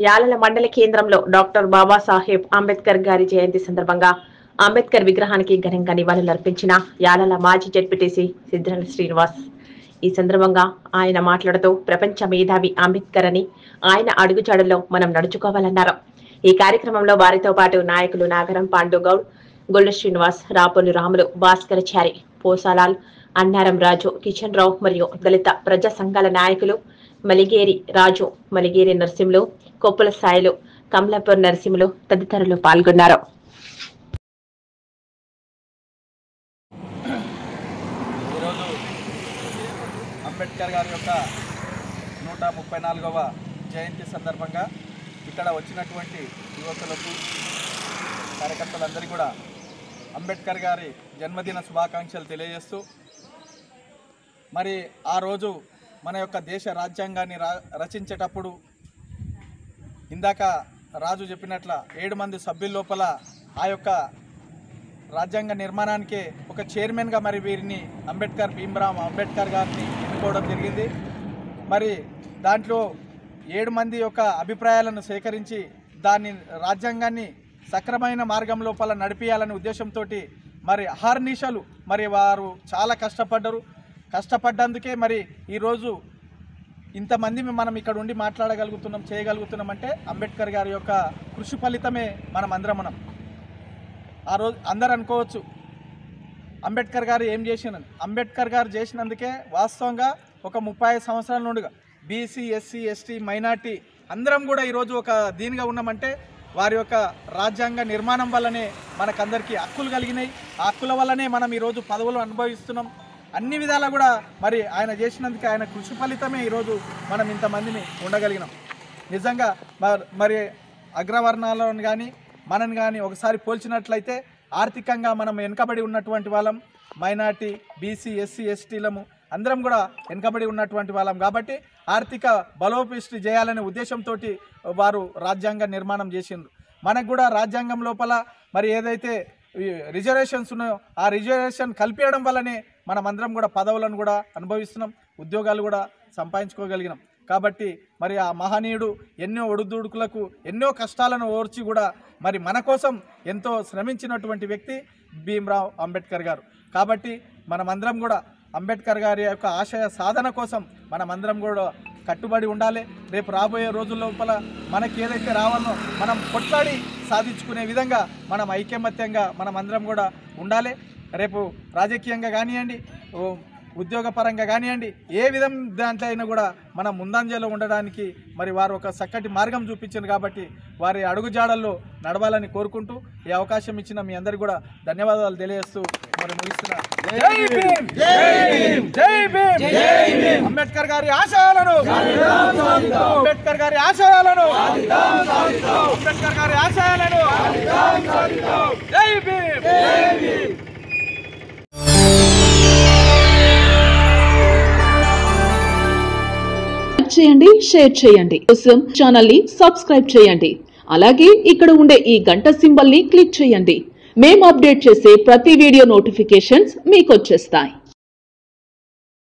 యాలల మండల కేంద్రంలో డాక్టర్ బాబాసాహెబ్ అంబేద్కర్ గారి జయంతి సందర్భంగా అంబేద్కర్ విగ్రహానికి ఘనంగా నివాళులర్పించిన యాలల మాజీ జడ్పీటీసీ సిద్రాల శ్రీనివాస్. ఈ సందర్భంగా ఆయన మాట్లాడుతూ ప్రపంచ మేధావి అంబేద్కర్ అని, ఆయన అడుగుజాడల్లో మనం నడుచుకోవాలన్నారు. ఈ కార్యక్రమంలో వారితో పాటు నాయకులు నాగరం పాండుగౌడ్, గొల్ల శ్రీనివాస్, రాపొల్లు రాములు, భాస్కరచారి, పోసాలాల్, అన్నారం రాజు, కిషన్ రావు మరియు దళిత ప్రజా సంఘాల నాయకులు మలిగేరి రాజు, మలిగేరి నరసింహులు, కొప్పుల సాయిలు, కమలాపూర్ నరసింహులు తదితరులు పాల్గొన్నారు. ఈరోజు అంబేద్కర్ గారి యొక్క 134వ జయంతి సందర్భంగా ఇక్కడ వచ్చినటువంటి యువకులకు, కార్యకర్తలందరికీ కూడా అంబేద్కర్ గారి జన్మదిన శుభాకాంక్షలు తెలియజేస్తూ, మరి ఆ రోజు మన యొక్క దేశ రాజ్యాంగాన్ని రచించేటప్పుడు ఇందాక రాజు చెప్పినట్ల 7 మంది సభ్యుల లోపల ఆ యొక్క రాజ్యాంగ నిర్మాణానికే ఒక చైర్మన్గా మరి వీరిని భీమ్రావ్ అంబేద్కర్ గారిని ఎన్నుకోవడం జరిగింది. మరి దాంట్లో 7 మంది యొక్క అభిప్రాయాలను సేకరించి దాన్ని రాజ్యాంగాన్ని సక్రమైన మార్గం లోపల నడిపించాలనే ఉద్దేశంతో మరి అహర్నిశలు మరి వారు చాలా కష్టపడ్డందుకే మరి ఈరోజు ఇంతమంది మనం ఇక్కడ ఉండి మాట్లాడగలుగుతున్నాం, చేయగలుగుతున్నామంటే అంబేద్కర్ గారి యొక్క కృషి ఫలితమే మనం ఆ రోజు అందరు అనుకోవచ్చు అంబేద్కర్ గారు ఏం చేసినని. అంబేద్కర్ గారు చేసినందుకే వాస్తవంగా ఒక 35 సంవత్సరాల నుండిగా బీసీ, ఎస్సీ, ఎస్టీ, మైనార్టీ అందరం కూడా ఈరోజు ఒక దీనిగా ఉన్నామంటే వారి యొక్క రాజ్యాంగ నిర్మాణం వల్లనే మనకందరికీ హక్కులు కలిగినాయి. ఆ హక్కుల వల్లనే మనం ఈరోజు పదవులు అనుభవిస్తున్నాం. అన్ని విధాలా కూడా మరి ఆయన చేసినందుకు, ఆయన కృషి ఫలితమే ఈరోజు మనం ఇంతమందిని ఉండగలిగినాం. నిజంగా మరి అగ్రవర్ణాలను కానీ మనని కానీ ఒకసారి పోల్చినట్లయితే ఆర్థికంగా మనం వెనుకబడి ఉన్నటువంటి వాళ్ళం. మైనార్టీ, బీసీ, ఎస్సీ, ఎస్టీలము అందరం కూడా వెనుకబడి ఉన్నటువంటి వాళ్ళం. కాబట్టి ఆర్థిక బలోపేష్టి చేయాలనే ఉద్దేశంతో వారు రాజ్యాంగ నిర్మాణం చేసిండ్రు. మనకు కూడా రాజ్యాంగం లోపల మరి ఏదైతే రిజర్వేషన్స్ ఉన్నాయో ఆ రిజర్వేషన్ కల్పించడం వల్లనే మనమందరం కూడా పదవులను కూడా అనుభవిస్తున్నాం, ఉద్యోగాలు కూడా సంపాదించుకోగలిగినాం. కాబట్టి మరి ఆ మహనీయుడు ఎన్నో ఒడిదుడుకులకు, ఎన్నో కష్టాలను ఓర్చి కూడా మరి మన కోసం ఎంతో శ్రమించినటువంటి వ్యక్తి భీమ్రావ్ అంబేద్కర్ గారు. కాబట్టి మనమందరం కూడా అంబేద్కర్ గారి యొక్క ఆశయ సాధన కోసం మనమందరం కూడా కట్టుబడి ఉండాలి. రేపు రాబోయే రోజుల లోపల మనకి ఏదైతే రావాలో మనం కొట్లాడి సాధించుకునే విధంగా మనం ఐకమత్యంగా మనమందరం కూడా ఉండాలి. రేపు రాజకీయంగా కానివ్వండి, ఉద్యోగపరంగా కానివ్వండి, ఏ విధం దాంట్లో అయినా కూడా మనం ముందంజలో ఉండడానికి మరి వారు ఒక చక్కటి మార్గం చూపించారు. కాబట్టి వారి అడుగుజాడల్లో నడవాలని కోరుకుంటూ ఈ అవకాశం ఇచ్చిన మీ అందరికీ కూడా ధన్యవాదాలు తెలియజేస్తూ మరి ముగిస్తున్నా. జై భీమ్, జై భీమ్. అంబేద్కర్ గారి ఆశయాలను, అంబేద్కర్ గారి ఆశయాలను, అంబేద్కర్ గారి ఆశయాలను. జై భీమ్. చేయండి, షేర్ చేయండి, కోసం ఛానల్ ని సబ్స్క్రైబ్ చేయండి. అలాగే ఇక్కడ ఉండే ఈ గంట సింబల్ ని క్లిక్ చేయండి. మేము అప్డేట్ చేసే ప్రతి వీడియో నోటిఫికేషన్స్ మీకు వచ్చేస్తాయి.